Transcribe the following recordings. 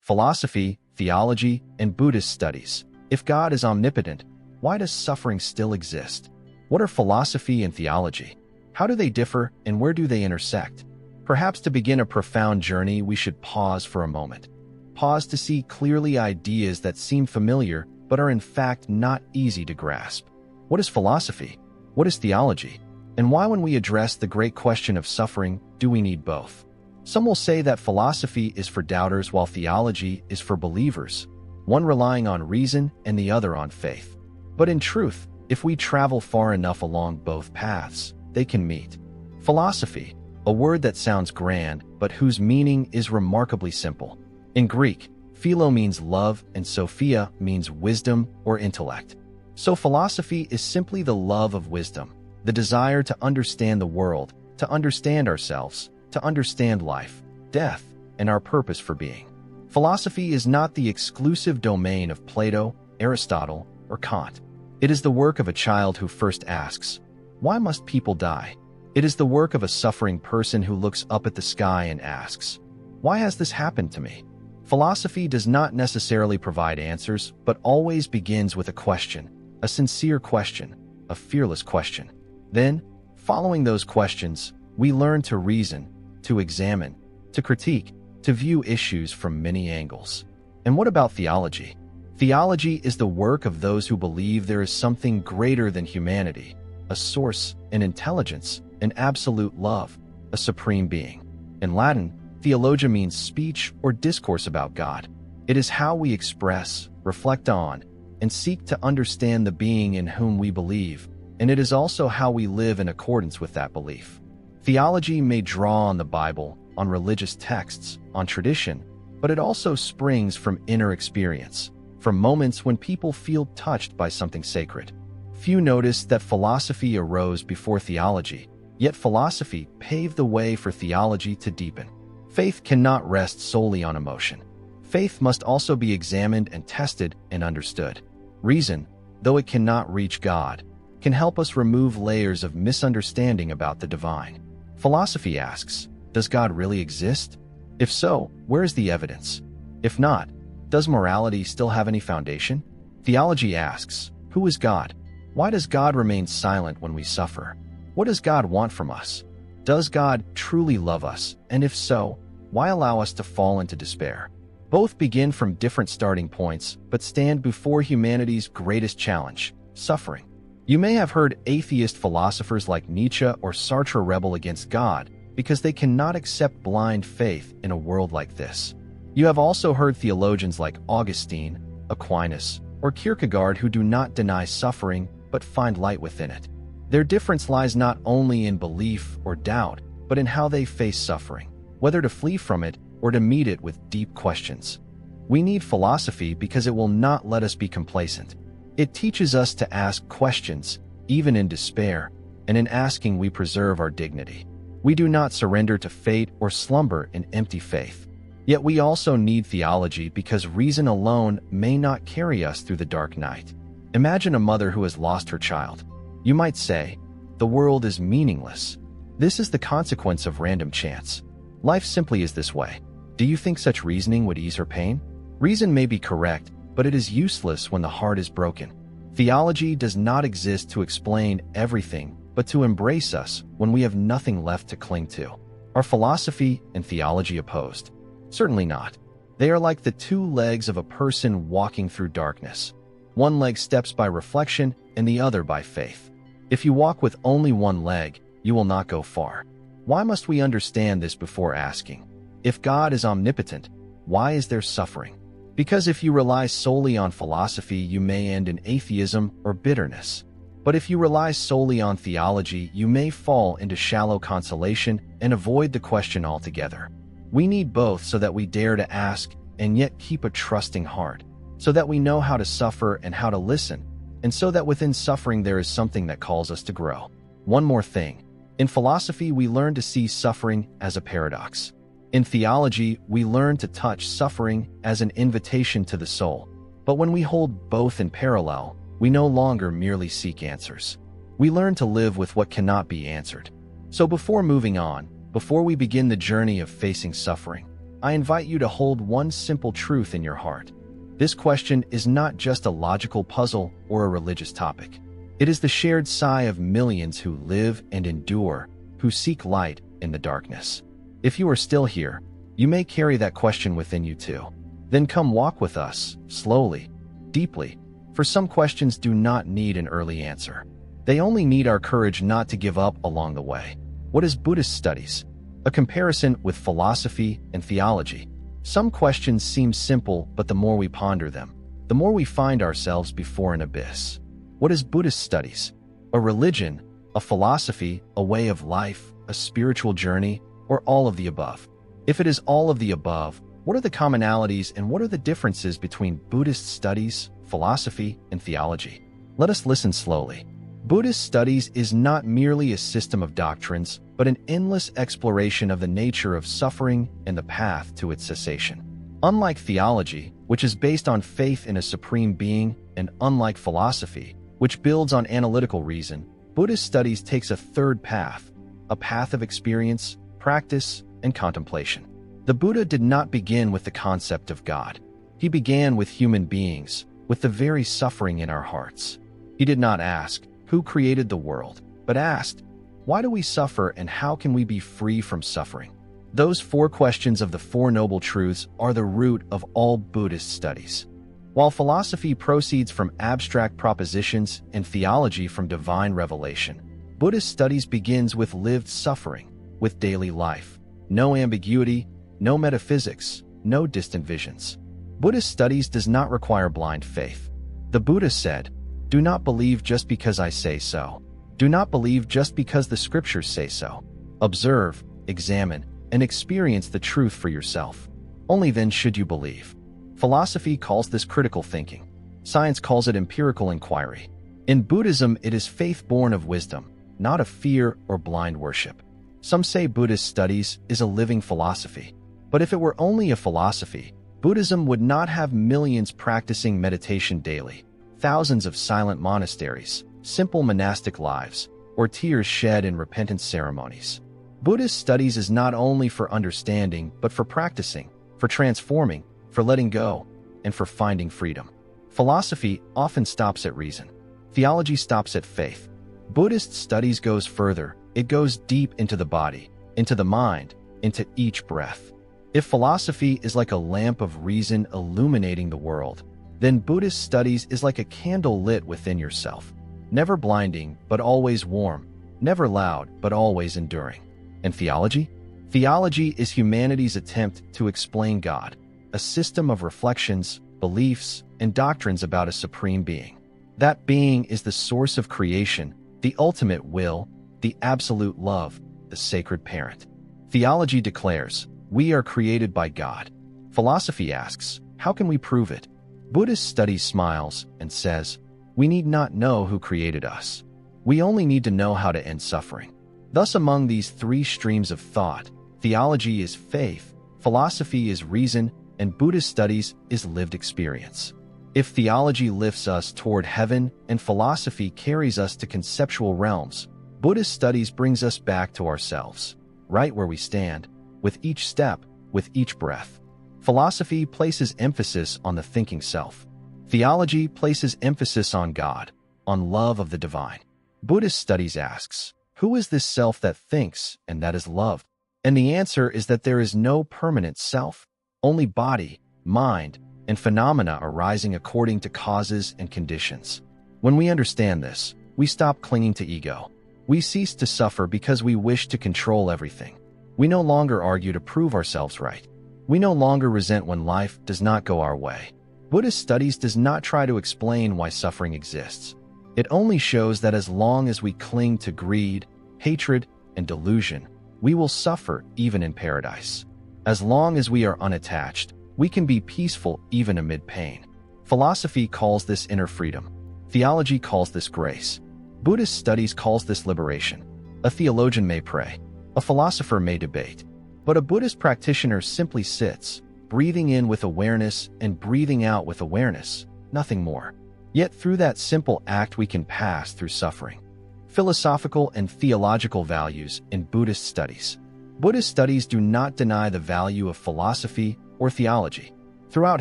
Philosophy, Theology, and Buddhist Studies. If God is omnipotent, why does suffering still exist? What are philosophy and theology? How do they differ, and where do they intersect? Perhaps to begin a profound journey, we should pause for a moment. Pause to see clearly ideas that seem familiar but are in fact not easy to grasp. What is philosophy? What is theology? And why, when we address the great question of suffering, do we need both? Some will say that philosophy is for doubters while theology is for believers, one relying on reason and the other on faith. But in truth, if we travel far enough along both paths, they can meet. Philosophy, a word that sounds grand, but whose meaning is remarkably simple. In Greek, philo means love and sophia means wisdom or intellect. So philosophy is simply the love of wisdom, the desire to understand the world, to understand ourselves, to understand life, death, and our purpose for being. Philosophy is not the exclusive domain of Plato, Aristotle, or Kant. It is the work of a child who first asks, "Why must people die?" It is the work of a suffering person who looks up at the sky and asks, "Why has this happened to me?" Philosophy does not necessarily provide answers, but always begins with a question, a sincere question, a fearless question. Then, following those questions, we learn to reason, to examine, to critique, to view issues from many angles. And what about theology? Theology is the work of those who believe there is something greater than humanity, a source, an intelligence, an absolute love, a supreme being. In Latin, theologia means speech or discourse about God. It is how we express, reflect on, and seek to understand the being in whom we believe, and it is also how we live in accordance with that belief. Theology may draw on the Bible, on religious texts, on tradition, but it also springs from inner experience, from moments when people feel touched by something sacred. Few notice that philosophy arose before theology, yet philosophy paved the way for theology to deepen. Faith cannot rest solely on emotion. Faith must also be examined and tested and understood. Reason, though it cannot reach God, can help us remove layers of misunderstanding about the divine. Philosophy asks, does God really exist? If so, where is the evidence? If not, does morality still have any foundation? Theology asks, who is God? Why does God remain silent when we suffer? What does God want from us? Does God truly love us? And if so, why allow us to fall into despair? Both begin from different starting points, but stand before humanity's greatest challenge, suffering. You may have heard atheist philosophers like Nietzsche or Sartre rebel against God because they cannot accept blind faith in a world like this. You have also heard theologians like Augustine, Aquinas, or Kierkegaard who do not deny suffering but find light within it. Their difference lies not only in belief or doubt, but in how they face suffering, whether to flee from it or to meet it with deep questions. We need philosophy because it will not let us be complacent. It teaches us to ask questions, even in despair, and in asking we preserve our dignity. We do not surrender to fate or slumber in empty faith. Yet we also need theology because reason alone may not carry us through the dark night. Imagine a mother who has lost her child. You might say, the world is meaningless. This is the consequence of random chance. Life simply is this way. Do you think such reasoning would ease her pain? Reason may be correct, but it is useless when the heart is broken. Theology does not exist to explain everything, but to embrace us when we have nothing left to cling to. Are philosophy and theology opposed? Certainly not. They are like the two legs of a person walking through darkness. One leg steps by reflection and the other by faith. If you walk with only one leg, you will not go far. Why must we understand this before asking? If God is omnipotent, why is there suffering? Because if you rely solely on philosophy, you may end in atheism or bitterness. But if you rely solely on theology, you may fall into shallow consolation and avoid the question altogether. We need both so that we dare to ask and yet keep a trusting heart, so that we know how to suffer and how to listen, and so that within suffering there is something that calls us to grow. One more thing. In philosophy, we learn to see suffering as a paradox. In theology, we learn to touch suffering as an invitation to the soul. But when we hold both in parallel, we no longer merely seek answers. We learn to live with what cannot be answered. So before moving on, before we begin the journey of facing suffering, I invite you to hold one simple truth in your heart. This question is not just a logical puzzle or a religious topic. It is the shared sigh of millions who live and endure, who seek light in the darkness. If you are still here, you may carry that question within you too. Then come walk with us, slowly, deeply, for some questions do not need an early answer. They only need our courage not to give up along the way. What is Buddhist studies? A comparison with philosophy and theology. Some questions seem simple, but the more we ponder them, the more we find ourselves before an abyss. What is Buddhist studies? A religion, a philosophy, a way of life, a spiritual journey, or all of the above? If it is all of the above, what are the commonalities and what are the differences between Buddhist studies, philosophy, and theology? Let us listen slowly. Buddhist studies is not merely a system of doctrines, but an endless exploration of the nature of suffering and the path to its cessation. Unlike theology, which is based on faith in a supreme being, and unlike philosophy, which builds on analytical reason, Buddhist studies takes a third path, a path of experience, practice, and contemplation. The Buddha did not begin with the concept of God. He began with human beings, with the very suffering in our hearts. He did not ask, who created the world, but asked, why do we suffer and how can we be free from suffering? Those four questions of the Four Noble Truths are the root of all Buddhist studies. While philosophy proceeds from abstract propositions and theology from divine revelation, Buddhist studies begins with lived suffering, with daily life. No ambiguity, no metaphysics, no distant visions. Buddhist studies does not require blind faith. The Buddha said, "Do not believe just because I say so. Do not believe just because the scriptures say so. Observe, examine, and experience the truth for yourself. Only then should you believe." Philosophy calls this critical thinking. Science calls it empirical inquiry. In Buddhism, it is faith born of wisdom, not of fear or blind worship. Some say Buddhist studies is a living philosophy. But if it were only a philosophy, Buddhism would not have millions practicing meditation daily, thousands of silent monasteries, simple monastic lives, or tears shed in repentance ceremonies. Buddhist studies is not only for understanding, but for practicing, for transforming, for letting go, and for finding freedom. Philosophy often stops at reason. Theology stops at faith. Buddhist studies goes further. It goes deep into the body, into the mind, into each breath. If philosophy is like a lamp of reason illuminating the world, then Buddhist studies is like a candle lit within yourself. Never blinding, but always warm. Never loud, but always enduring. And theology? Theology is humanity's attempt to explain God, a system of reflections, beliefs, and doctrines about a supreme being. That being is the source of creation, the ultimate will, the absolute love, the sacred parent. Theology declares, we are created by God. Philosophy asks, how can we prove it? Buddhist studies smiles and says, we need not know who created us. We only need to know how to end suffering. Thus, among these three streams of thought, theology is faith, philosophy is reason, and Buddhist studies is lived experience. If theology lifts us toward heaven and philosophy carries us to conceptual realms, Buddhist studies brings us back to ourselves, right where we stand, with each step, with each breath. Philosophy places emphasis on the thinking self. Theology places emphasis on God, on love of the divine. Buddhist studies asks, who is this self that thinks and that is loved? And the answer is that there is no permanent self, only body, mind, and phenomena arising according to causes and conditions. When we understand this, we stop clinging to ego. We cease to suffer because we wish to control everything. We no longer argue to prove ourselves right. We no longer resent when life does not go our way. Buddhist studies does not try to explain why suffering exists. It only shows that as long as we cling to greed, hatred, and delusion, we will suffer even in paradise. As long as we are unattached, we can be peaceful even amid pain. Philosophy calls this inner freedom. Theology calls this grace. Buddhist studies calls this liberation. A theologian may pray. A philosopher may debate. But a Buddhist practitioner simply sits, breathing in with awareness and breathing out with awareness, nothing more. Yet through that simple act we can pass through suffering. Philosophical and theological values in Buddhist studies. Buddhist studies do not deny the value of philosophy or theology. Throughout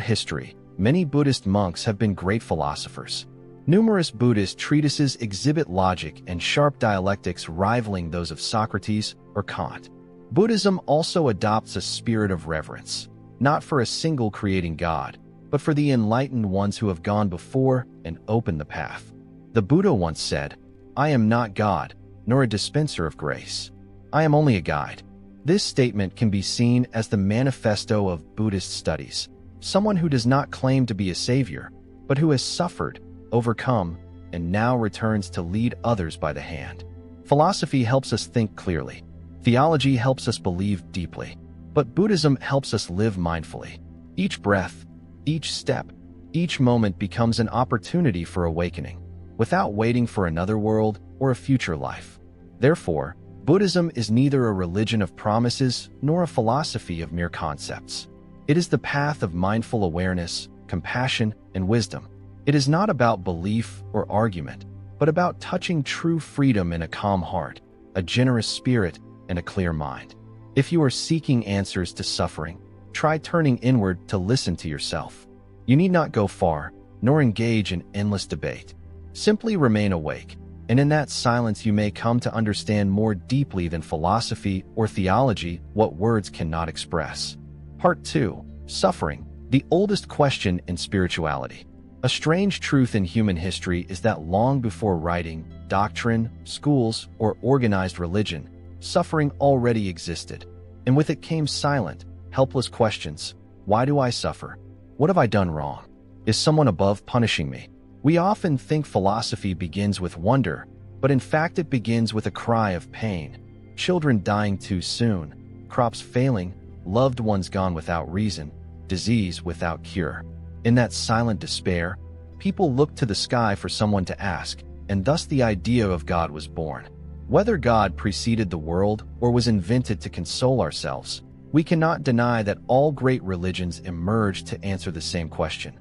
history, many Buddhist monks have been great philosophers. Numerous Buddhist treatises exhibit logic and sharp dialectics rivaling those of Socrates or Kant. Buddhism also adopts a spirit of reverence, not for a single creating God, but for the enlightened ones who have gone before and opened the path. The Buddha once said, "I am not God, nor a dispenser of grace. I am only a guide." This statement can be seen as the manifesto of Buddhist studies, someone who does not claim to be a savior, but who has suffered, overcome, and now returns to lead others by the hand. Philosophy helps us think clearly. Theology helps us believe deeply. But Buddhism helps us live mindfully. Each breath, each step, each moment becomes an opportunity for awakening, without waiting for another world or a future life. Therefore, Buddhism is neither a religion of promises nor a philosophy of mere concepts. It is the path of mindful awareness, compassion, and wisdom. It is not about belief or argument, but about touching true freedom in a calm heart, a generous spirit, and a clear mind. If you are seeking answers to suffering, try turning inward to listen to yourself. You need not go far, nor engage in endless debate. Simply remain awake, and in that silence you may come to understand more deeply than philosophy or theology what words cannot express. Part 2. Suffering, the oldest question in spirituality. A strange truth in human history is that long before writing, doctrine, schools, or organized religion, suffering already existed, and with it came silent, helpless questions. Why do I suffer? What have I done wrong? Is someone above punishing me? We often think philosophy begins with wonder, but in fact it begins with a cry of pain. Children dying too soon, crops failing, loved ones gone without reason, disease without cure. In that silent despair, people looked to the sky for someone to ask, and thus the idea of God was born. Whether God preceded the world or was invented to console ourselves, we cannot deny that all great religions emerged to answer the same question.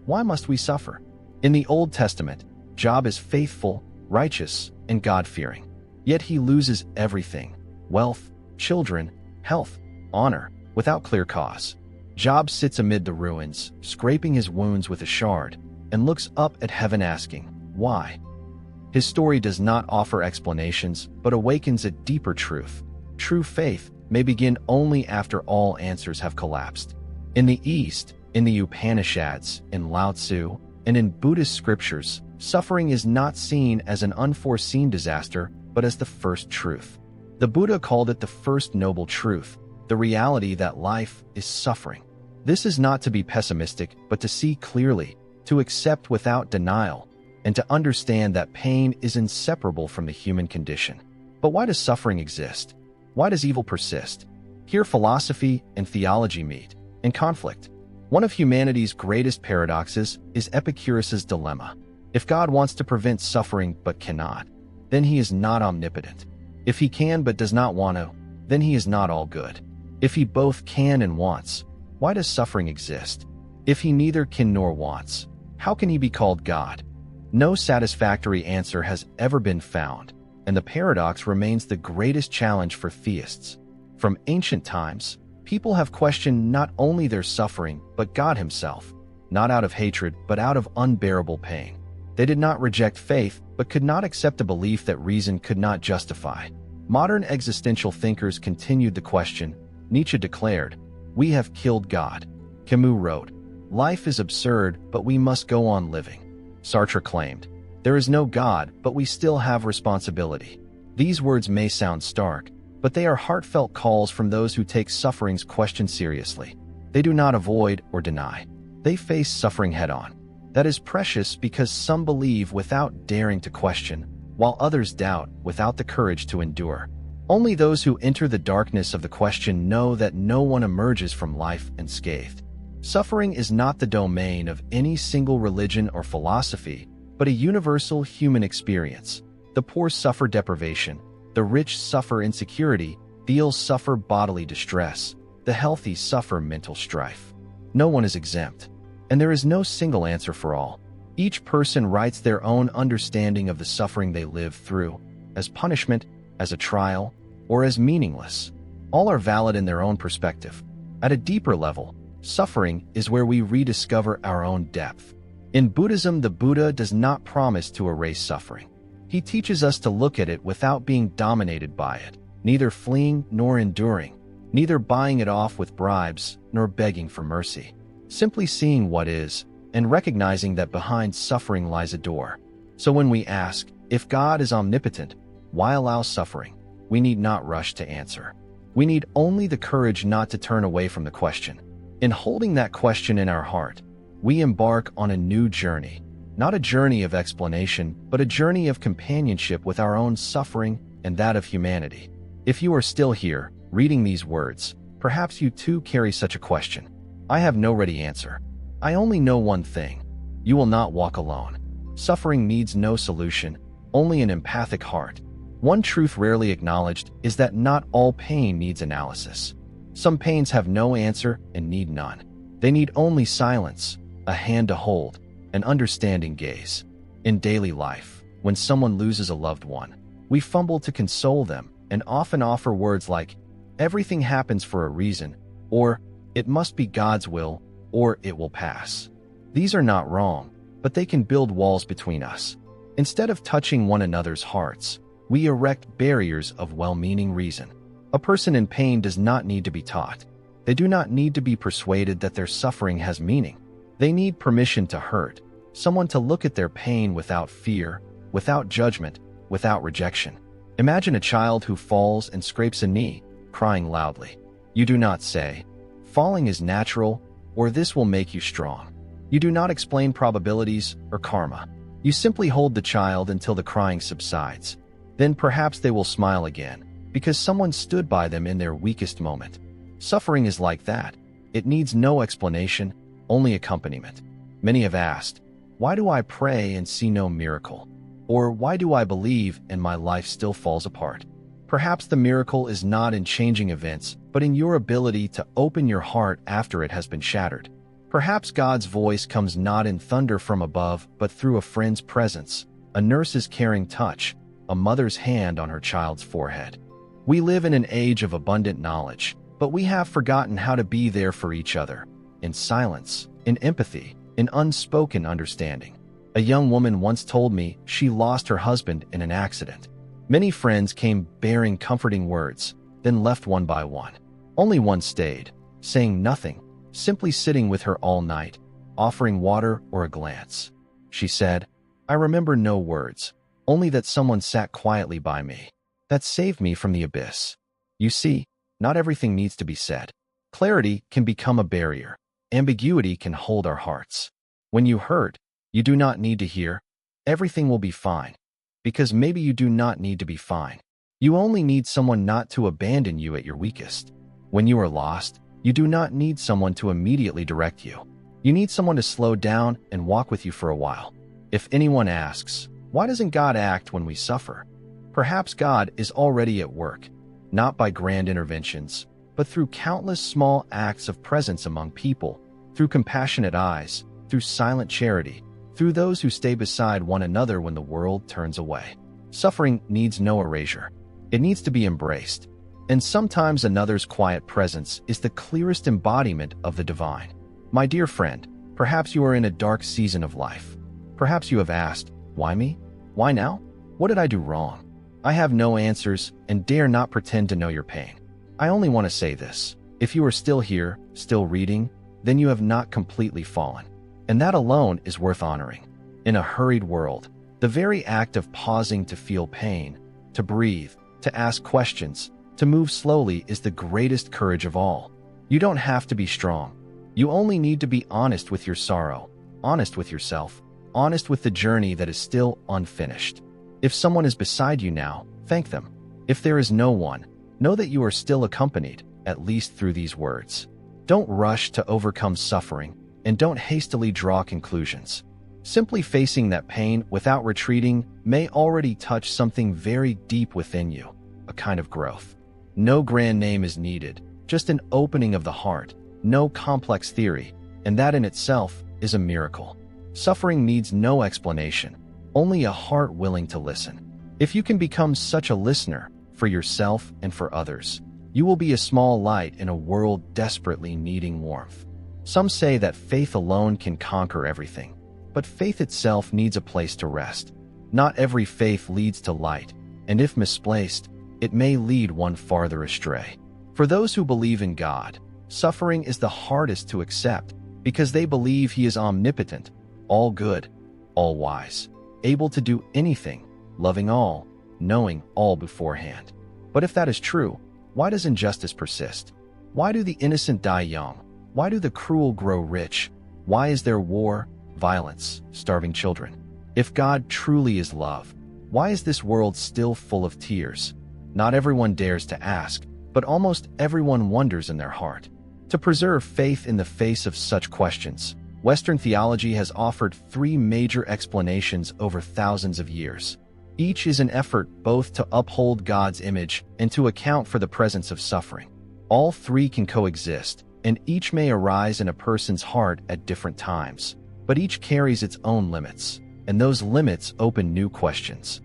Why must we suffer? In the Old Testament, Job is faithful, righteous, and God-fearing. Yet he loses everything: wealth, children, health, honor, without clear cause. Job sits amid the ruins, scraping his wounds with a shard, and looks up at heaven asking, "Why?" His story does not offer explanations, but awakens a deeper truth. True faith may begin only after all answers have collapsed. In the East, in the Upanishads, in Lao Tzu, and in Buddhist scriptures, suffering is not seen as an unforeseen disaster, but as the first truth. The Buddha called it the first noble truth, the reality that life is suffering. This is not to be pessimistic, but to see clearly, to accept without denial, and to understand that pain is inseparable from the human condition. But why does suffering exist? Why does evil persist? Here philosophy and theology meet, in conflict. One of humanity's greatest paradoxes is Epicurus's dilemma. If God wants to prevent suffering but cannot, then he is not omnipotent. If he can but does not want to, then he is not all good. If he both can and wants, why does suffering exist? If he neither can nor wants, how can he be called God? No satisfactory answer has ever been found, and the paradox remains the greatest challenge for theists. From ancient times, people have questioned not only their suffering, but God himself, not out of hatred, but out of unbearable pain. They did not reject faith, but could not accept a belief that reason could not justify. Modern existential thinkers continued the question. Nietzsche declared, "We have killed God." Camus wrote, "Life is absurd, but we must go on living." Sartre claimed, "There is no God, but we still have responsibility." These words may sound stark, but they are heartfelt calls from those who take suffering's question seriously. They do not avoid or deny. They face suffering head-on. That is precious because some believe without daring to question, while others doubt without the courage to endure. Only those who enter the darkness of the question know that no one emerges from life unscathed. Suffering is not the domain of any single religion or philosophy, but a universal human experience. The poor suffer deprivation, the rich suffer insecurity, the ill suffer bodily distress, the healthy suffer mental strife. No one is exempt, and there is no single answer for all. Each person writes their own understanding of the suffering they live through, as punishment, as a trial, or as meaningless. All are valid in their own perspective. At a deeper level, suffering is where we rediscover our own depth. In Buddhism, the Buddha does not promise to erase suffering. He teaches us to look at it without being dominated by it, neither fleeing nor enduring, neither buying it off with bribes nor begging for mercy. Simply seeing what is and recognizing that behind suffering lies a door. So when we ask, if God is omnipotent, why allow suffering? We need not rush to answer. We need only the courage not to turn away from the question. In holding that question in our heart, we embark on a new journey, not a journey of explanation, but a journey of companionship with our own suffering and that of humanity. If you are still here, reading these words, perhaps you too carry such a question. I have no ready answer. I only know one thing. You will not walk alone. Suffering needs no solution, only an empathic heart. One truth rarely acknowledged is that not all pain needs analysis. Some pains have no answer and need none. They need only silence, a hand to hold, an understanding gaze. In daily life, when someone loses a loved one, we fumble to console them and often offer words like, everything happens for a reason, or it must be God's will, or it will pass. These are not wrong, but they can build walls between us. Instead of touching one another's hearts, we erect barriers of well-meaning reason. A person in pain does not need to be taught. They do not need to be persuaded that their suffering has meaning. They need permission to hurt, someone to look at their pain without fear, without judgment, without rejection. Imagine a child who falls and scrapes a knee, crying loudly. You do not say, falling is natural, or this will make you strong. You do not explain probabilities or karma. You simply hold the child until the crying subsides. Then perhaps they will smile again, because someone stood by them in their weakest moment. Suffering is like that. It needs no explanation, only accompaniment. Many have asked, why do I pray and see no miracle? Or why do I believe and my life still falls apart? Perhaps the miracle is not in changing events, but in your ability to open your heart after it has been shattered. Perhaps God's voice comes not in thunder from above, but through a friend's presence, a nurse's caring touch, a mother's hand on her child's forehead. We live in an age of abundant knowledge, but we have forgotten how to be there for each other, in silence, in empathy, in unspoken understanding. A young woman once told me she lost her husband in an accident. Many friends came bearing comforting words, then left one by one. Only one stayed, saying nothing, simply sitting with her all night, offering water or a glance. She said, I remember no words, only that someone sat quietly by me. That saved me from the abyss. You see, not everything needs to be said. Clarity can become a barrier. Ambiguity can hold our hearts. When you hurt, you do not need to hear, everything will be fine. Because maybe you do not need to be fine. You only need someone not to abandon you at your weakest. When you are lost, you do not need someone to immediately direct you. You need someone to slow down and walk with you for a while. If anyone asks, why doesn't God act when we suffer? Perhaps God is already at work, not by grand interventions, but through countless small acts of presence among people, through compassionate eyes, through silent charity, through those who stay beside one another when the world turns away. Suffering needs no erasure. It needs to be embraced. And sometimes another's quiet presence is the clearest embodiment of the divine. My dear friend, perhaps you are in a dark season of life. Perhaps you have asked, why me? Why now? What did I do wrong? I have no answers and dare not pretend to know your pain. I only want to say this. If you are still here, still reading, then you have not completely fallen. And that alone is worth honoring. In a hurried world, the very act of pausing to feel pain, to breathe, to ask questions, to move slowly is the greatest courage of all. You don't have to be strong. You only need to be honest with your sorrow, honest with yourself, honest with the journey that is still unfinished. If someone is beside you now, thank them. If there is no one, know that you are still accompanied, at least through these words. Don't rush to overcome suffering, and don't hastily draw conclusions. Simply facing that pain without retreating may already touch something very deep within you, a kind of growth. No grand name is needed, just an opening of the heart, no complex theory, and that in itself is a miracle. Suffering needs no explanation, only a heart willing to listen. If you can become such a listener, for yourself and for others, You will be a small light in a world desperately needing warmth. Some say that faith alone can conquer everything, but faith itself needs a place to rest. Not every faith leads to light, and if misplaced, it may lead one farther astray. For those who believe in God, suffering is the hardest to accept because they believe He is omnipotent, all good, all wise, able to do anything, loving all, knowing all beforehand. But if that is true, why does injustice persist? Why do the innocent die young? Why do the cruel grow rich? Why is there war, violence, starving children? If God truly is love, why is this world still full of tears? Not everyone dares to ask, but almost everyone wonders in their heart. To preserve faith in the face of such questions, Western theology has offered three major explanations over thousands of years. Each is an effort both to uphold God's image and to account for the presence of suffering. All three can coexist, and each may arise in a person's heart at different times, but each carries its own limits, and those limits open new questions.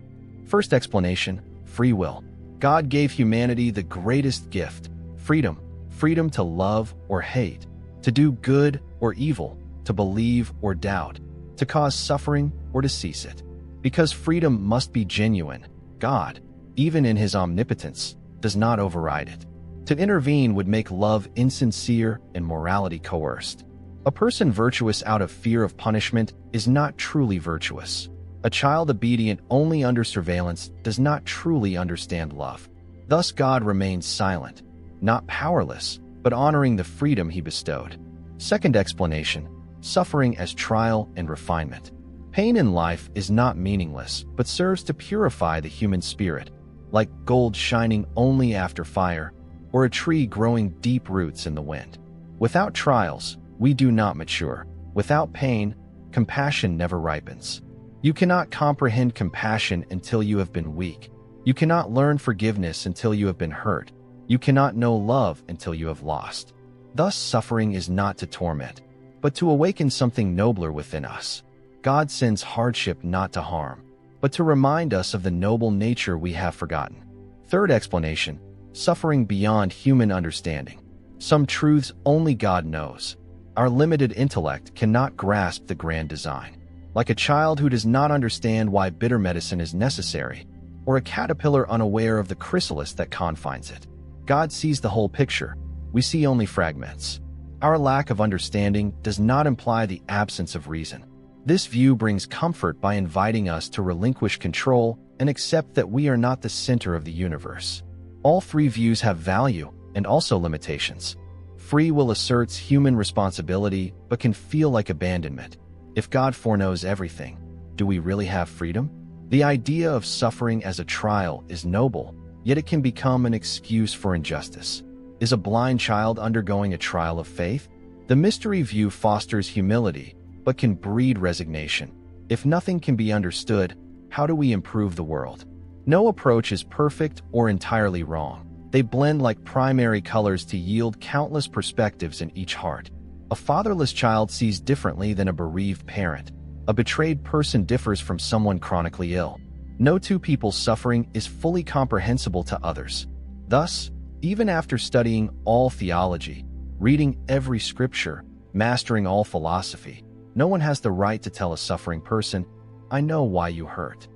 First explanation, free will. God gave humanity the greatest gift, freedom. Freedom to love or hate, to do good or evil, to believe or doubt, to cause suffering or to cease it. Because freedom must be genuine, God, even in His omnipotence, does not override it. To intervene would make love insincere and morality coerced. A person virtuous out of fear of punishment is not truly virtuous. A child obedient only under surveillance does not truly understand love. Thus God remains silent, not powerless, but honoring the freedom He bestowed. Second explanation, suffering as trial and refinement. Pain in life is not meaningless, but serves to purify the human spirit, like gold shining only after fire, or a tree growing deep roots in the wind. Without trials, we do not mature. Without pain, compassion never ripens. You cannot comprehend compassion until you have been weak. You cannot learn forgiveness until you have been hurt. You cannot know love until you have lost. Thus, suffering is not to torment, but to awaken something nobler within us. God sends hardship not to harm, but to remind us of the noble nature we have forgotten. Third explanation, suffering beyond human understanding. Some truths only God knows. Our limited intellect cannot grasp the grand design. Like a child who does not understand why bitter medicine is necessary, or a caterpillar unaware of the chrysalis that confines it. God sees the whole picture. We see only fragments. Our lack of understanding does not imply the absence of reason. This view brings comfort by inviting us to relinquish control and accept that we are not the center of the universe. All three views have value and also limitations. Free will asserts human responsibility but can feel like abandonment. If God foreknows everything, do we really have freedom? The idea of suffering as a trial is noble, yet it can become an excuse for injustice. Is a blind child undergoing a trial of faith? The mystery view fosters humility, but can breed resignation. If nothing can be understood, how do we improve the world? No approach is perfect or entirely wrong. They blend like primary colors to yield countless perspectives in each heart. A fatherless child sees differently than a bereaved parent. A betrayed person differs from someone chronically ill. No two people's suffering is fully comprehensible to others. Thus, even after studying all theology, reading every scripture, mastering all philosophy, no one has the right to tell a suffering person, "I know why you hurt."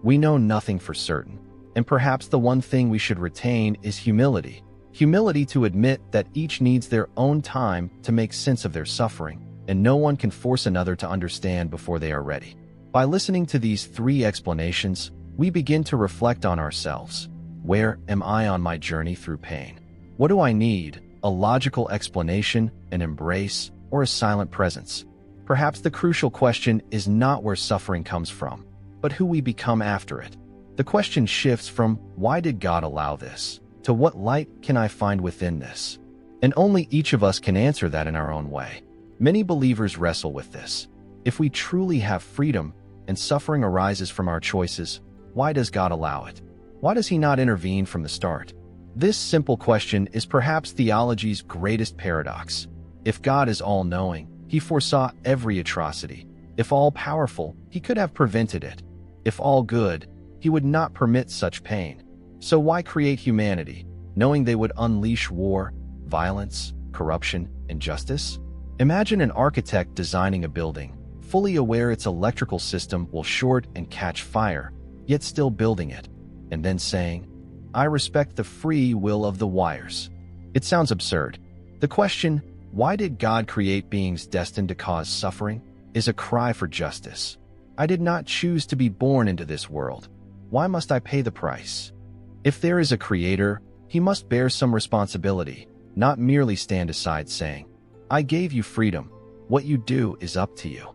We know nothing for certain, and perhaps the one thing we should retain is humility. Humility to admit that each needs their own time to make sense of their suffering, and no one can force another to understand before they are ready. By listening to these three explanations, we begin to reflect on ourselves. Where am I on my journey through pain? What do I need? A logical explanation, an embrace, or a silent presence? Perhaps the crucial question is not where suffering comes from, but who we become after it. The question shifts from, why did God allow this, to what light can I find within this? And only each of us can answer that in our own way. Many believers wrestle with this. If we truly have freedom and suffering arises from our choices, why does God allow it? Why does He not intervene from the start? This simple question is perhaps theology's greatest paradox. If God is all-knowing, He foresaw every atrocity. If all-powerful, He could have prevented it. If all-good, He would not permit such pain. So why create humanity, knowing they would unleash war, violence, corruption, injustice? Imagine an architect designing a building, fully aware its electrical system will short and catch fire, yet still building it, and then saying, "I respect the free will of the wires." It sounds absurd. The question, why did God create beings destined to cause suffering, is a cry for justice. I did not choose to be born into this world. Why must I pay the price? If there is a creator, he must bear some responsibility, not merely stand aside saying, "I gave you freedom. What you do is up to you."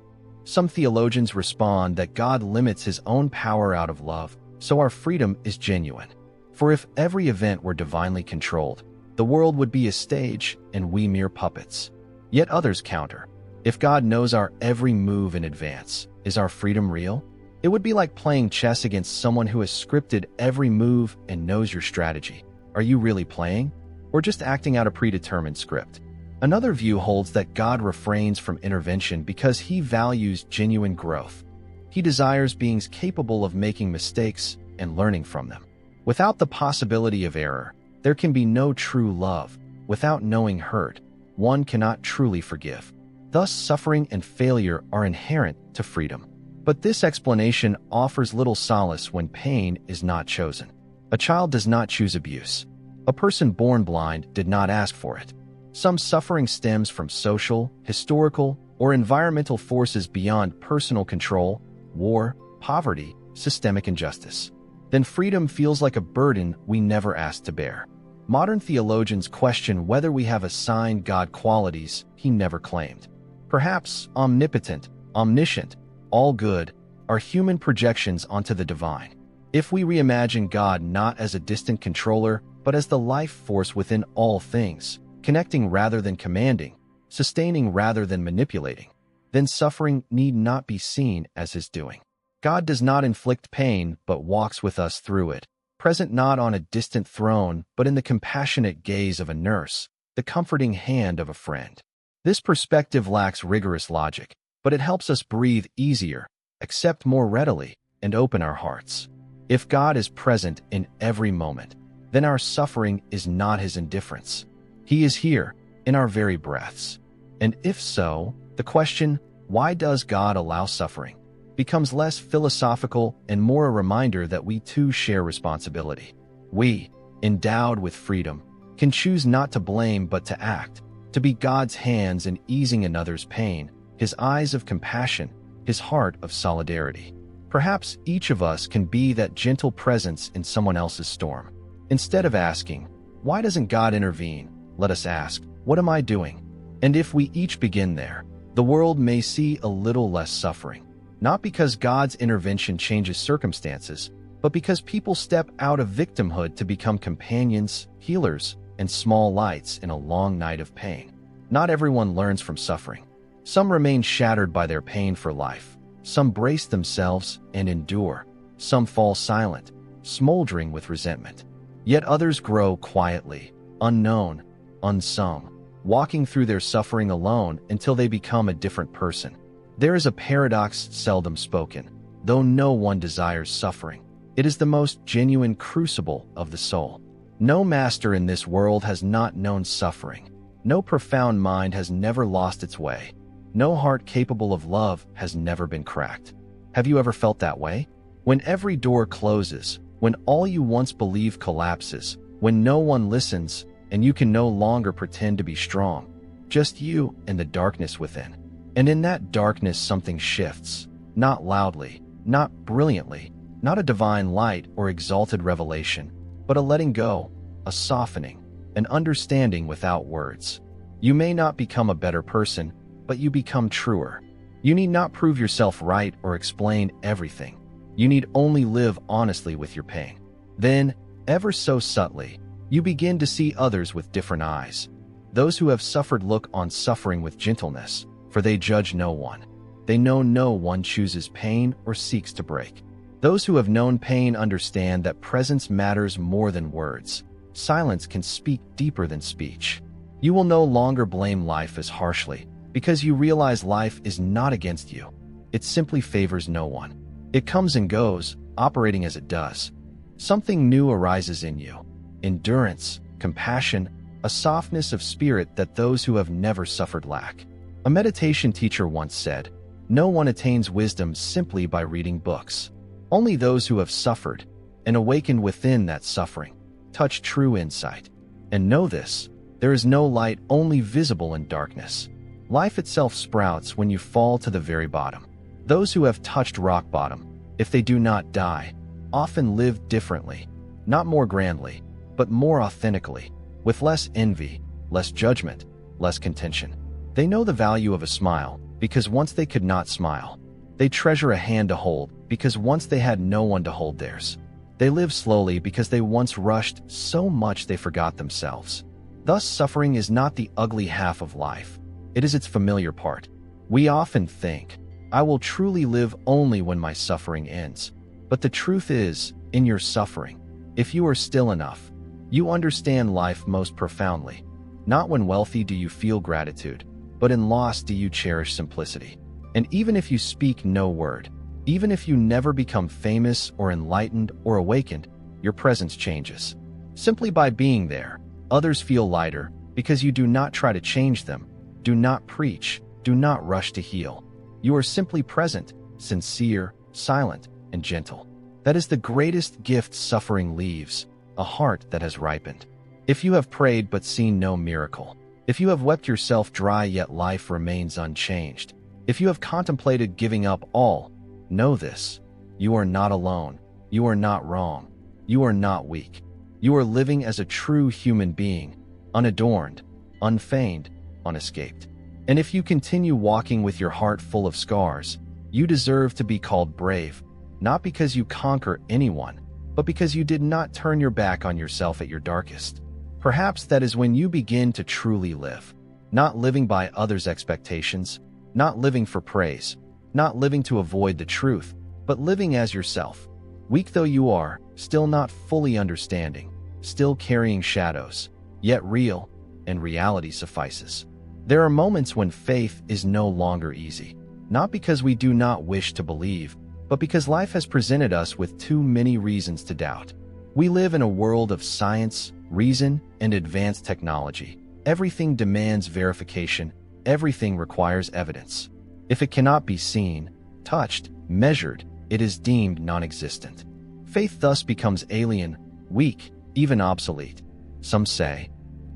Some theologians respond that God limits his own power out of love, so our freedom is genuine. For if every event were divinely controlled, the world would be a stage and we mere puppets. Yet others counter, if God knows our every move in advance, is our freedom real? It would be like playing chess against someone who has scripted every move and knows your strategy. Are you really playing? Or just acting out a predetermined script? Another view holds that God refrains from intervention because he values genuine growth. He desires beings capable of making mistakes and learning from them. Without the possibility of error, there can be no true love. Without knowing hurt, one cannot truly forgive. Thus, suffering and failure are inherent to freedom. But this explanation offers little solace when pain is not chosen. A child does not choose abuse. A person born blind did not ask for it. Some suffering stems from social, historical, or environmental forces beyond personal control, war, poverty, systemic injustice. Then freedom feels like a burden we never asked to bear. Modern theologians question whether we have assigned God qualities he never claimed. Perhaps omnipotent, omniscient, all good, are human projections onto the divine. If we reimagine God not as a distant controller, but as the life force within all things, connecting rather than commanding, sustaining rather than manipulating, then suffering need not be seen as his doing. God does not inflict pain, but walks with us through it, present not on a distant throne, but in the compassionate gaze of a nurse, the comforting hand of a friend. This perspective lacks rigorous logic, but it helps us breathe easier, accept more readily, and open our hearts. If God is present in every moment, then our suffering is not his indifference. He is here, in our very breaths. And if so, the question, why does God allow suffering, becomes less philosophical and more a reminder that we too share responsibility. We, endowed with freedom, can choose not to blame but to act, to be God's hands in easing another's pain, his eyes of compassion, his heart of solidarity. Perhaps each of us can be that gentle presence in someone else's storm. Instead of asking, "Why doesn't God intervene?" let us ask, "What am I doing?" And if we each begin there, the world may see a little less suffering. Not because God's intervention changes circumstances, but because people step out of victimhood to become companions, healers, and small lights in a long night of pain. Not everyone learns from suffering. Some remain shattered by their pain for life. Some brace themselves and endure. Some fall silent, smoldering with resentment. Yet others grow quietly, unknown, unsung, walking through their suffering alone until they become a different person. There is a paradox seldom spoken. Though no one desires suffering, it is the most genuine crucible of the soul. No master in this world has not known suffering. No profound mind has never lost its way. No heart capable of love has never been cracked. Have you ever felt that way? When every door closes, when all you once believed collapses, when no one listens, and you can no longer pretend to be strong, just you and the darkness within. And in that darkness something shifts, not loudly, not brilliantly, not a divine light or exalted revelation, but a letting go, a softening, an understanding without words. You may not become a better person, but you become truer. You need not prove yourself right or explain everything. You need only live honestly with your pain. Then, ever so subtly, you begin to see others with different eyes. Those who have suffered look on suffering with gentleness, for they judge no one. They know no one chooses pain or seeks to break. Those who have known pain understand that presence matters more than words. Silence can speak deeper than speech. You will no longer blame life as harshly, because you realize life is not against you. It simply favors no one. It comes and goes, operating as it does. Something new arises in you. Endurance, compassion, a softness of spirit that those who have never suffered lack. A meditation teacher once said, "No one attains wisdom simply by reading books. Only those who have suffered and awakened within that suffering touch true insight. And know this, there is no light only visible in darkness. Life itself sprouts when you fall to the very bottom. Those who have touched rock bottom, if they do not die, often live differently, not more grandly, but more authentically, with less envy, less judgment, less contention. They know the value of a smile, because once they could not smile. They treasure a hand to hold, because once they had no one to hold theirs. They live slowly because they once rushed so much they forgot themselves. Thus, suffering is not the ugly half of life. It is its familiar part. We often think, I will truly live only when my suffering ends. But the truth is, in your suffering, if you are still enough, you understand life most profoundly. Not when wealthy do you feel gratitude, but in loss do you cherish simplicity. And even if you speak no word, even if you never become famous or enlightened or awakened, your presence changes. Simply by being there, others feel lighter because you do not try to change them, do not preach, do not rush to heal. You are simply present, sincere, silent, and gentle. That is the greatest gift suffering leaves, a heart that has ripened. If you have prayed but seen no miracle, if you have wept yourself dry yet life remains unchanged, if you have contemplated giving up all, know this, you are not alone, you are not wrong, you are not weak. You are living as a true human being, unadorned, unfeigned, unescaped. And if you continue walking with your heart full of scars, you deserve to be called brave, not because you conquer anyone, but because you did not turn your back on yourself at your darkest. Perhaps that is when you begin to truly live, not living by others' expectations, not living for praise, not living to avoid the truth, but living as yourself. Weak though you are, still not fully understanding, still carrying shadows, yet real, and reality suffices. There are moments when faith is no longer easy, not because we do not wish to believe, but because life has presented us with too many reasons to doubt. We live in a world of science, reason, and advanced technology. Everything demands verification, everything requires evidence. If it cannot be seen, touched, measured, it is deemed non-existent. Faith thus becomes alien, weak, even obsolete. Some say,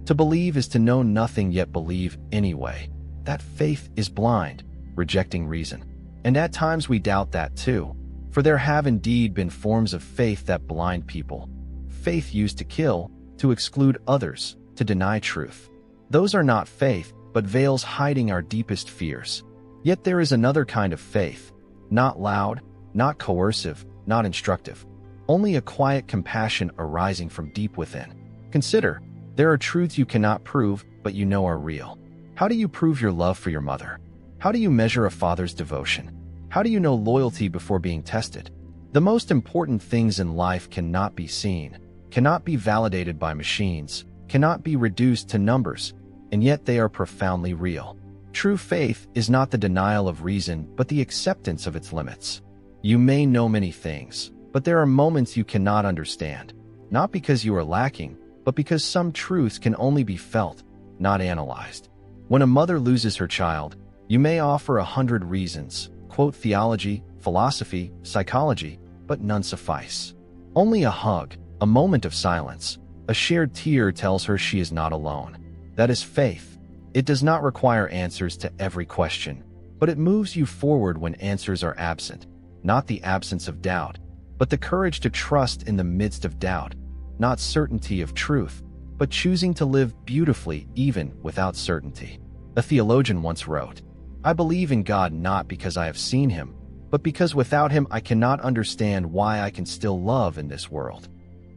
to believe is to know nothing yet believe anyway. That faith is blind, rejecting reason. And at times we doubt that too, for there have indeed been forms of faith that blind people. Faith used to kill, to exclude others, to deny truth. Those are not faith, but veils hiding our deepest fears. Yet there is another kind of faith, not loud, not coercive, not instructive, only a quiet compassion arising from deep within. Consider, there are truths you cannot prove, but you know are real. How do you prove your love for your mother? How do you measure a father's devotion? How do you know loyalty before being tested? The most important things in life cannot be seen, cannot be validated by machines, cannot be reduced to numbers, and yet they are profoundly real. True faith is not the denial of reason, but the acceptance of its limits. You may know many things, but there are moments you cannot understand, not because you are lacking, but because some truths can only be felt, not analyzed. When a mother loses her child, you may offer 100 reasons, quote theology, philosophy, psychology, but none suffice. Only a hug, a moment of silence, a shared tear tells her she is not alone. That is faith. It does not require answers to every question, but it moves you forward when answers are absent, not the absence of doubt, but the courage to trust in the midst of doubt, not certainty of truth, but choosing to live beautifully even without certainty. A theologian once wrote, I believe in God not because I have seen him, but because without him I cannot understand why I can still love in this world.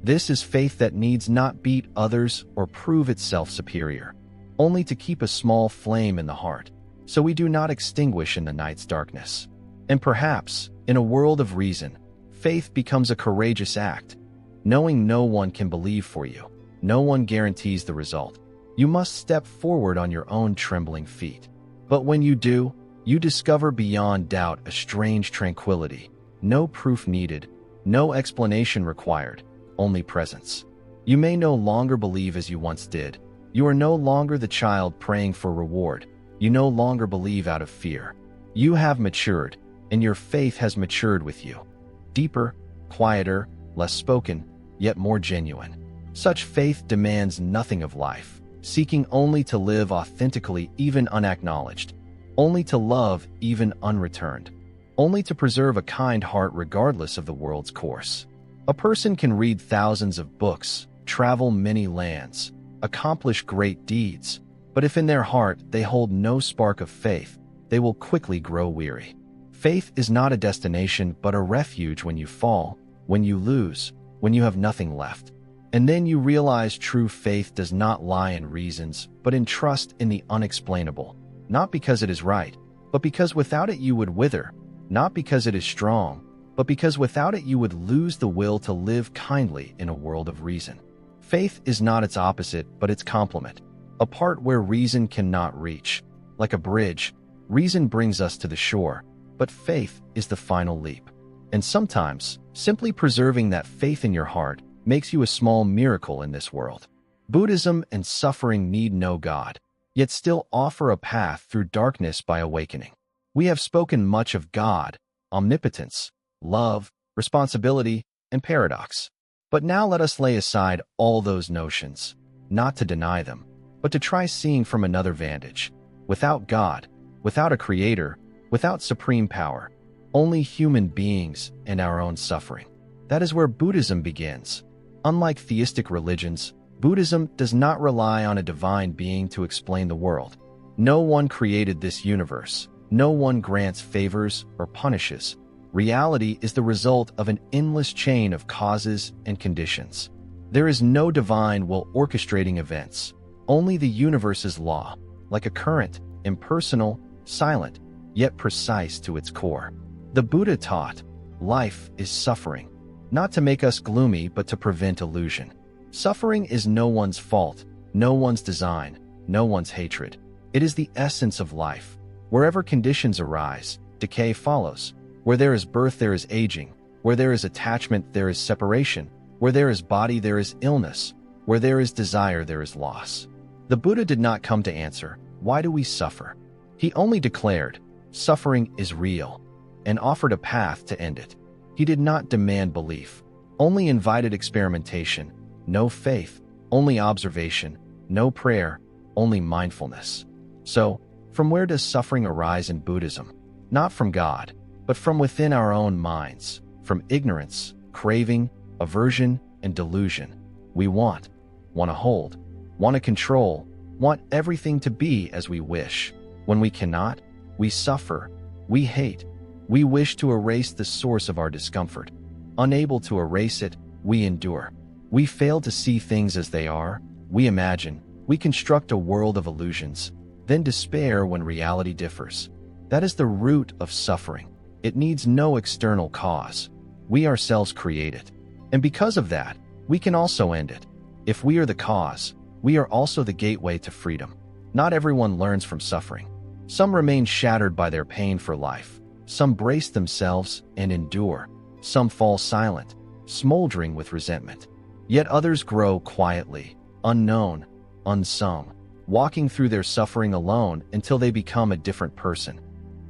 This is faith that needs not beat others or prove itself superior, only to keep a small flame in the heart, so we do not extinguish in the night's darkness. And perhaps, in a world of reason, faith becomes a courageous act, knowing no one can believe for you, no one guarantees the result. You must step forward on your own trembling feet. But when you do, you discover beyond doubt a strange tranquility, no proof needed, no explanation required, only presence. You may no longer believe as you once did. You are no longer the child praying for reward. You no longer believe out of fear. You have matured, and your faith has matured with you. Deeper, quieter, less spoken, yet more genuine. Such faith demands nothing of life, seeking only to live authentically even unacknowledged, only to love even unreturned, only to preserve a kind heart regardless of the world's course. A person can read thousands of books, travel many lands, accomplish great deeds, but if in their heart they hold no spark of faith, they will quickly grow weary. Faith is not a destination but a refuge when you fall, when you lose, when you have nothing left. And then you realize true faith does not lie in reasons, but in trust in the unexplainable, not because it is right, but because without it you would wither, not because it is strong, but because without it you would lose the will to live kindly in a world of reason. Faith is not its opposite, but its complement, a part where reason cannot reach. Like a bridge, reason brings us to the shore, but faith is the final leap. And sometimes, simply preserving that faith in your heart makes you a small miracle in this world. Buddhism and suffering need no God, yet still offer a path through darkness by awakening. We have spoken much of God, omnipotence, love, responsibility, and paradox. But now let us lay aside all those notions, not to deny them, but to try seeing from another vantage. Without God, without a creator, without supreme power, only human beings and our own suffering. That is where Buddhism begins. Unlike theistic religions, Buddhism does not rely on a divine being to explain the world. No one created this universe. No one grants favors or punishes. Reality is the result of an endless chain of causes and conditions. There is no divine will orchestrating events, only the universe's law, like a current, impersonal, silent, yet precise to its core. The Buddha taught, life is suffering, not to make us gloomy but to prevent illusion. Suffering is no one's fault, no one's design, no one's hatred. It is the essence of life. Wherever conditions arise, decay follows. Where there is birth, there is aging. Where there is attachment, there is separation. Where there is body, there is illness. Where there is desire, there is loss. The Buddha did not come to answer, why do we suffer? He only declared, suffering is real, and offered a path to end it. He did not demand belief, only invited experimentation. No faith, only observation. No prayer, only mindfulness. So, from where does suffering arise in Buddhism? Not from God, but from within our own minds, from ignorance, craving, aversion, and delusion. We want to hold, want to control, want everything to be as we wish. When we cannot, we suffer, we hate, we wish to erase the source of our discomfort. Unable to erase it, we endure. We fail to see things as they are, we imagine, we construct a world of illusions, then despair when reality differs. That is the root of suffering. It needs no external cause. We ourselves create it. And because of that, we can also end it. If we are the cause, we are also the gateway to freedom. Not everyone learns from suffering. Some remain shattered by their pain for life. Some brace themselves and endure. Some fall silent, smoldering with resentment. Yet others grow quietly, unknown, unsung, walking through their suffering alone until they become a different person.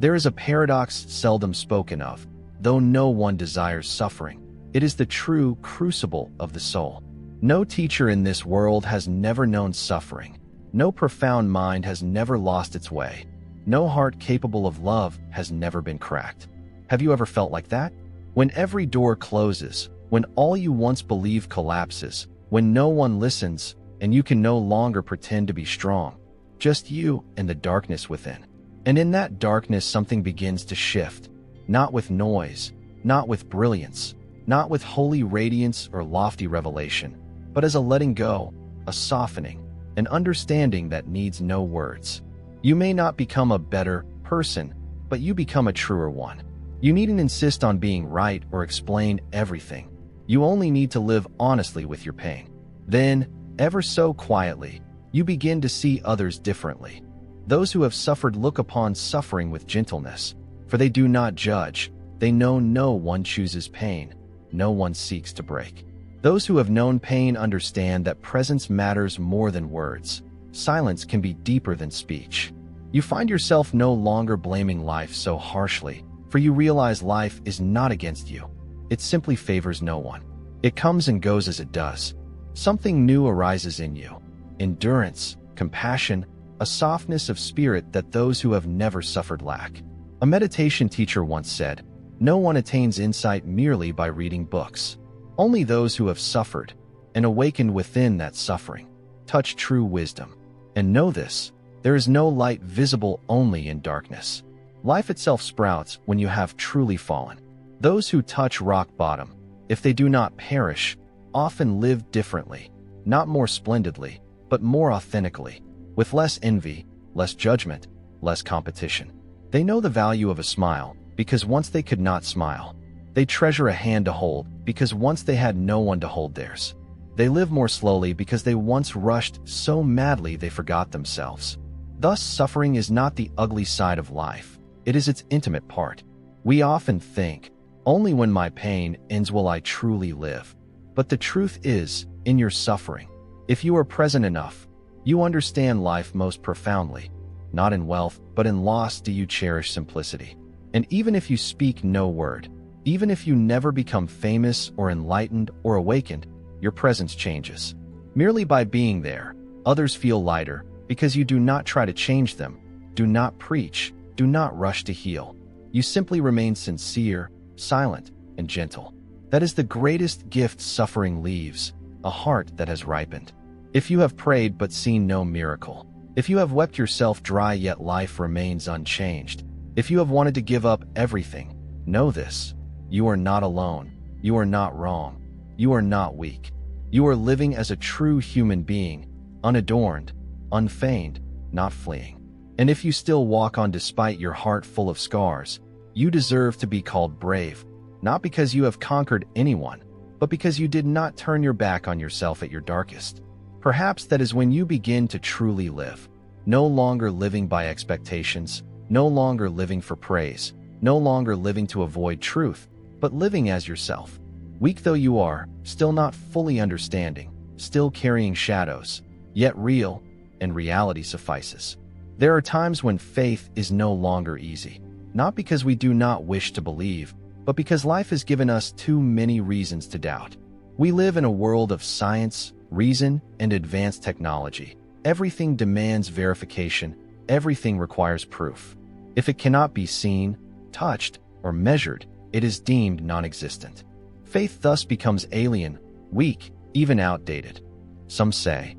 There is a paradox seldom spoken of. Though no one desires suffering, it is the true crucible of the soul. No teacher in this world has never known suffering. No profound mind has never lost its way. No heart capable of love has never been cracked. Have you ever felt like that? When every door closes, when all you once believed collapses, when no one listens, and you can no longer pretend to be strong, just you and the darkness within. And in that darkness something begins to shift, not with noise, not with brilliance, not with holy radiance or lofty revelation, but as a letting go, a softening, an understanding that needs no words. You may not become a better person, but you become a truer one. You needn't insist on being right or explain everything. You only need to live honestly with your pain. Then, ever so quietly, you begin to see others differently. Those who have suffered look upon suffering with gentleness, for they do not judge. They know no one chooses pain. No one seeks to break. Those who have known pain understand that presence matters more than words. Silence can be deeper than speech. You find yourself no longer blaming life so harshly, for you realize life is not against you. It simply favors no one. It comes and goes as it does. Something new arises in you. Endurance, compassion, a softness of spirit that those who have never suffered lack. A meditation teacher once said, "No one attains insight merely by reading books. Only those who have suffered and awakened within that suffering touch true wisdom. And know this, there is no light visible only in darkness." Life itself sprouts when you have truly fallen. Those who touch rock bottom, if they do not perish, often live differently, not more splendidly, but more authentically, with less envy, less judgment, less competition. They know the value of a smile, because once they could not smile. They treasure a hand to hold, because once they had no one to hold theirs. They live more slowly because they once rushed so madly they forgot themselves. Thus, suffering is not the ugly side of life. It is its intimate part. We often think, only when my pain ends will I truly live. But the truth is, in your suffering, if you are present enough, you understand life most profoundly. Not in wealth, but in loss do you cherish simplicity. And even if you speak no word, even if you never become famous or enlightened or awakened, your presence changes. Merely by being there, others feel lighter, because you do not try to change them, do not preach, do not rush to heal. You simply remain sincere, silent, and gentle. That is the greatest gift suffering leaves, a heart that has ripened. If you have prayed but seen no miracle, if you have wept yourself dry yet life remains unchanged, if you have wanted to give up everything, know this: you are not alone, you are not wrong, you are not weak. You are living as a true human being, unadorned, unfeigned, not fleeing. And if you still walk on despite your heart full of scars, you deserve to be called brave, not because you have conquered anyone, but because you did not turn your back on yourself at your darkest. Perhaps that is when you begin to truly live, no longer living by expectations, no longer living for praise, no longer living to avoid truth, but living as yourself. Weak though you are, still not fully understanding, still carrying shadows, yet real, and reality suffices. There are times when faith is no longer easy, not because we do not wish to believe, but because life has given us too many reasons to doubt. We live in a world of science, reason, and advanced technology. Everything demands verification, everything requires proof. If it cannot be seen, touched, or measured, it is deemed non-existent. Faith thus becomes alien, weak, even outdated. Some say,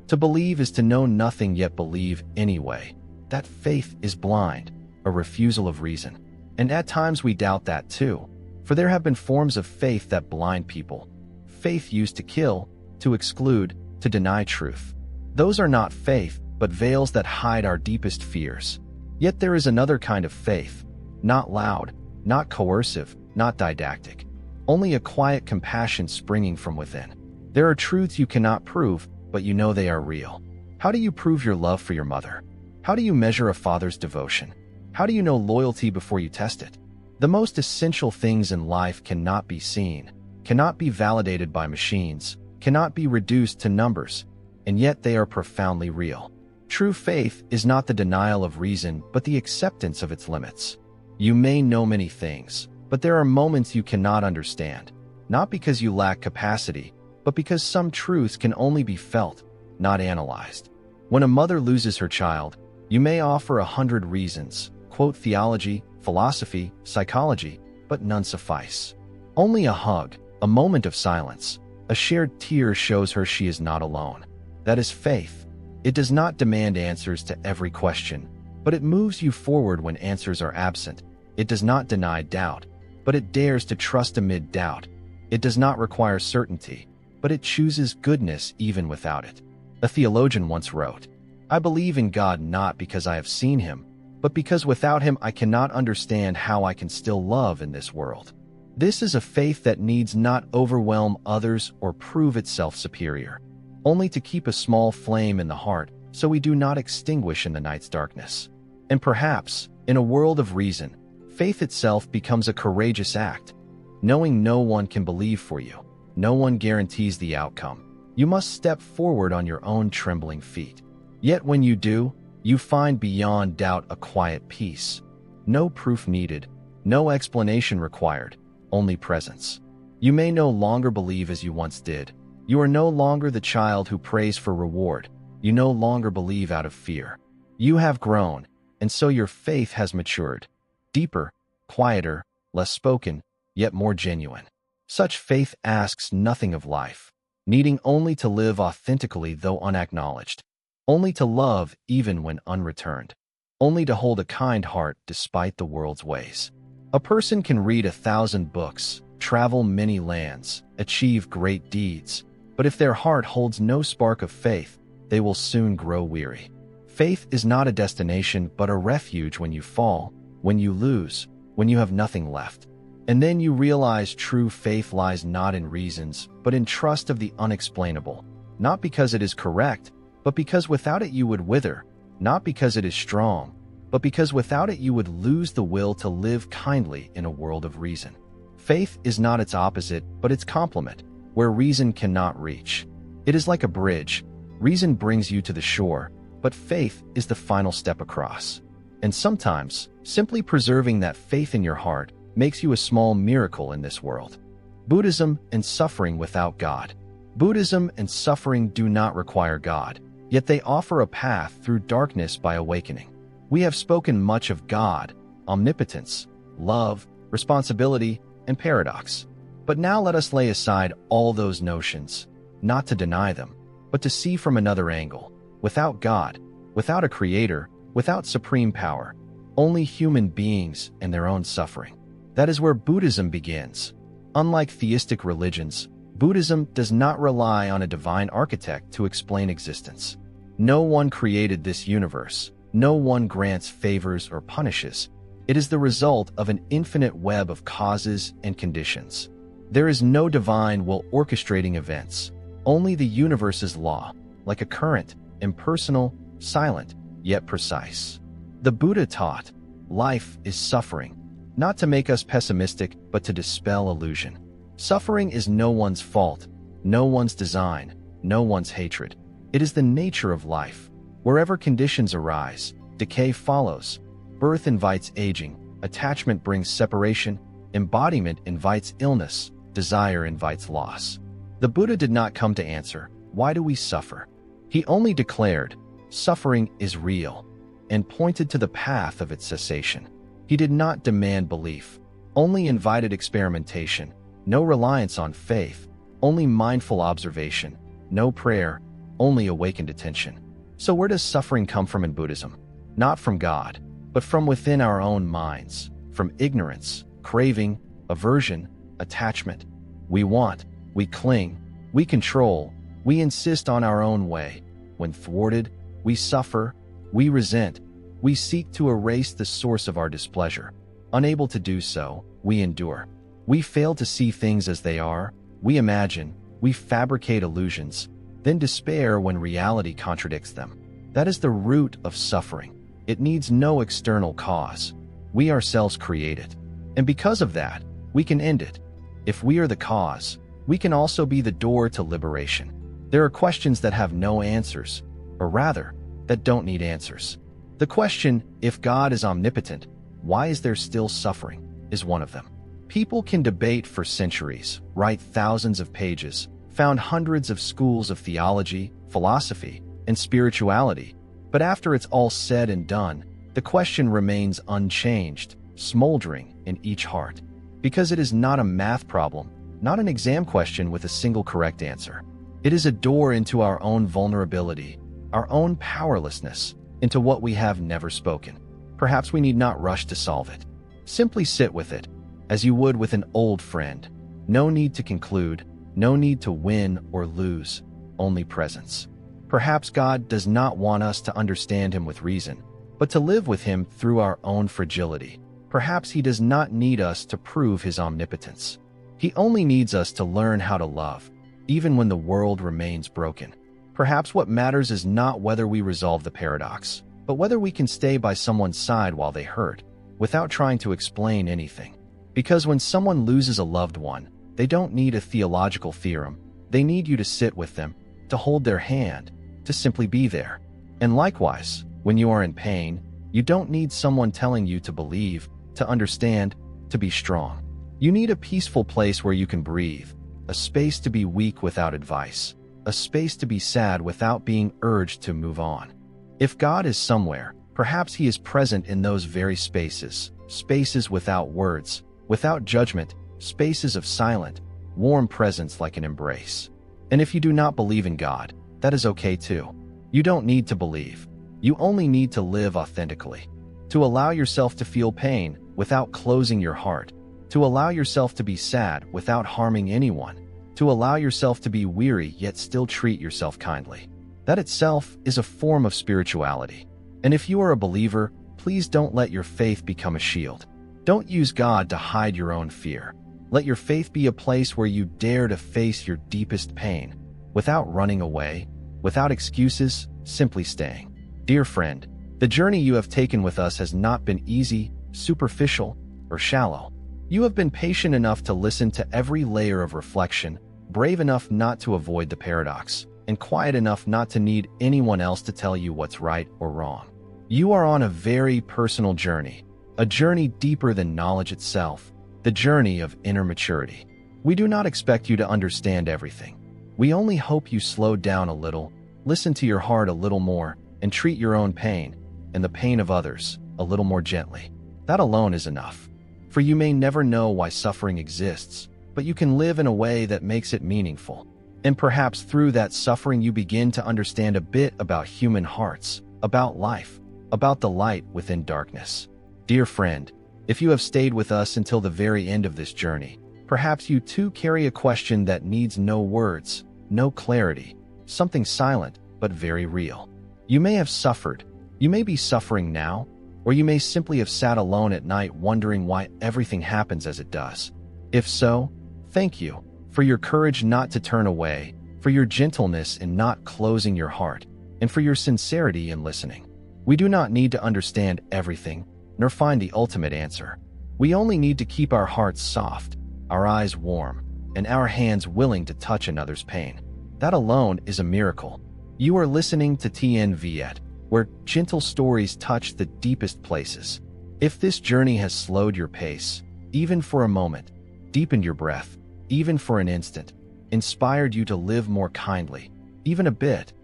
to believe is to know nothing yet believe anyway. That faith is blind, a refusal of reason. And at times we doubt that too, for there have been forms of faith that blind people. Faith used to kill, to exclude, to deny truth. Those are not faith, but veils that hide our deepest fears. Yet there is another kind of faith, not loud, not coercive, not didactic. Only a quiet compassion springing from within. There are truths you cannot prove, but you know they are real. How do you prove your love for your mother? How do you measure a father's devotion? How do you know loyalty before you test it? The most essential things in life cannot be seen, cannot be validated by machines, cannot be reduced to numbers, and yet they are profoundly real. True faith is not the denial of reason, but the acceptance of its limits. You may know many things, but there are moments you cannot understand, not because you lack capacity, but because some truths can only be felt, not analyzed. When a mother loses her child, you may offer 100 reasons, quote theology, philosophy, psychology, but none suffice. Only a hug, a moment of silence, a shared tear shows her she is not alone. That is faith. It does not demand answers to every question, but it moves you forward when answers are absent. It does not deny doubt, but it dares to trust amid doubt. It does not require certainty, but it chooses goodness even without it. A theologian once wrote, "I believe in God not because I have seen him, but because without him I cannot understand how I can still love in this world." This is a faith that needs not overwhelm others or prove itself superior, only to keep a small flame in the heart so we do not extinguish in the night's darkness. And perhaps, in a world of reason, faith itself becomes a courageous act, knowing no one can believe for you, No one guarantees the outcome. You must step forward on your own trembling feet. Yet when you do, you find beyond doubt a quiet peace. No proof needed, no explanation required, only presence. You may no longer believe as you once did. You are no longer the child who prays for reward. You no longer believe out of fear. You have grown, and so your faith has matured. Deeper, quieter, less spoken, yet more genuine. Such faith asks nothing of life, needing only to live authentically though unacknowledged, only to love even when unreturned, only to hold a kind heart despite the world's ways. A person can read 1,000 books, travel many lands, achieve great deeds, but if their heart holds no spark of faith, they will soon grow weary. Faith is not a destination but a refuge when you fall, when you lose, when you have nothing left. And then you realize true faith lies not in reasons, but in trust of the unexplainable, not because it is correct, but because without it you would wither, not because it is strong, but because without it you would lose the will to live kindly in a world of reason. Faith is not its opposite, but its complement, where reason cannot reach. It is like a bridge. Reason brings you to the shore, but faith is the final step across. And sometimes, simply preserving that faith in your heart makes you a small miracle in this world. Buddhism and suffering without God. Buddhism and suffering do not require God, yet they offer a path through darkness by awakening. We have spoken much of God, omnipotence, love, responsibility, and paradox. But now let us lay aside all those notions, not to deny them, but to see from another angle. Without God, without a creator, without supreme power, only human beings and their own suffering. That is where Buddhism begins. Unlike theistic religions, Buddhism does not rely on a divine architect to explain existence. No one created this universe. No one grants favors or punishes. It is the result of an infinite web of causes and conditions. There is no divine will orchestrating events, only the universe's law, like a current, impersonal, silent, yet precise. The Buddha taught, life is suffering, not to make us pessimistic, but to dispel illusion. Suffering is no one's fault, no one's design, no one's hatred. It is the nature of life. Wherever conditions arise, decay follows. Birth invites aging, attachment brings separation, embodiment invites illness, desire invites loss. The Buddha did not come to answer, why do we suffer? He only declared, suffering is real, and pointed to the path of its cessation. He did not demand belief, only invited experimentation, no reliance on faith, only mindful observation, no prayer, only awakened attention. So where does suffering come from in Buddhism? Not from God, but from within our own minds, from ignorance, craving, aversion, attachment. We want, we cling, we control, we insist on our own way. When thwarted, we suffer, we resent, we seek to erase the source of our displeasure. Unable to do so, we endure. We fail to see things as they are, we imagine, we fabricate illusions, then despair when reality contradicts them. That is the root of suffering. It needs no external cause. We ourselves create it. And because of that, we can end it. If we are the cause, we can also be the door to liberation. There are questions that have no answers, or rather, that don't need answers. The question, if God is omnipotent, why is there still suffering, is one of them. People can debate for centuries, write thousands of pages, found hundreds of schools of theology, philosophy, and spirituality, but after it's all said and done, the question remains unchanged, smoldering in each heart. Because it is not a math problem, not an exam question with a single correct answer. It is a door into our own vulnerability, our own powerlessness, into what we have never spoken. Perhaps we need not rush to solve it. Simply sit with it, as you would with an old friend. No need to conclude, no need to win or lose, only presence. Perhaps God does not want us to understand Him with reason, but to live with Him through our own fragility. Perhaps He does not need us to prove His omnipotence. He only needs us to learn how to love, even when the world remains broken. Perhaps what matters is not whether we resolve the paradox, but whether we can stay by someone's side while they hurt, without trying to explain anything. Because when someone loses a loved one, They don't need a theological theorem. They need you to sit with them, to hold their hand, to simply be there. And likewise, when you are in pain, you don't need someone telling you to believe, to understand, to be strong. You need a peaceful place where you can breathe, a space to be weak without advice, a space to be sad without being urged to move on. If God is somewhere, perhaps He is present in those very spaces, spaces without words, without judgment, spaces of silent, warm presence like an embrace. And if you do not believe in God, that is okay too. You don't need to believe. You only need to live authentically. To allow yourself to feel pain without closing your heart. To allow yourself to be sad without harming anyone. To allow yourself to be weary yet still treat yourself kindly. That itself is a form of spirituality. And if you are a believer, please don't let your faith become a shield. Don't use God to hide your own fear. Let your faith be a place where you dare to face your deepest pain, without running away, without excuses, simply staying. Dear friend, the journey you have taken with us has not been easy, superficial, or shallow. You have been patient enough to listen to every layer of reflection, brave enough not to avoid the paradox, and quiet enough not to need anyone else to tell you what's right or wrong. You are on a very personal journey, a journey deeper than knowledge itself, the journey of inner maturity. We do not expect you to understand everything. We only hope you slow down a little, listen to your heart a little more, and treat your own pain, and the pain of others, a little more gently. That alone is enough. For you may never know why suffering exists, but you can live in a way that makes it meaningful. And perhaps through that suffering you begin to understand a bit about human hearts, about life, about the light within darkness. Dear friend, if you have stayed with us until the very end of this journey, perhaps you too carry a question that needs no words, no clarity, something silent but very real. You may have suffered, you may be suffering now, or you may simply have sat alone at night wondering why everything happens as it does. If so, thank you for your courage not to turn away, for your gentleness in not closing your heart, and for your sincerity in listening. We do not need to understand everything, nor find the ultimate answer. We only need to keep our hearts soft, our eyes warm, and our hands willing to touch another's pain. That alone is a miracle. You are listening to TN Viet, where gentle stories touch the deepest places. If this journey has slowed your pace, even for a moment, deepened your breath, even for an instant, inspired you to live more kindly, even a bit,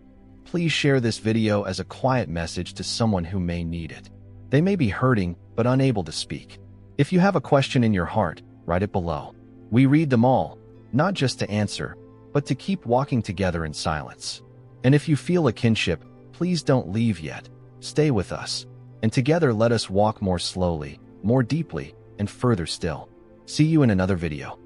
please share this video as a quiet message to someone who may need it. They may be hurting but unable to speak. If you have a question in your heart, write it below. We read them all, not just to answer, but to keep walking together in silence. And if you feel a kinship, please don't leave yet. Stay with us, and together let us walk more slowly, more deeply, and further still. See you in another video.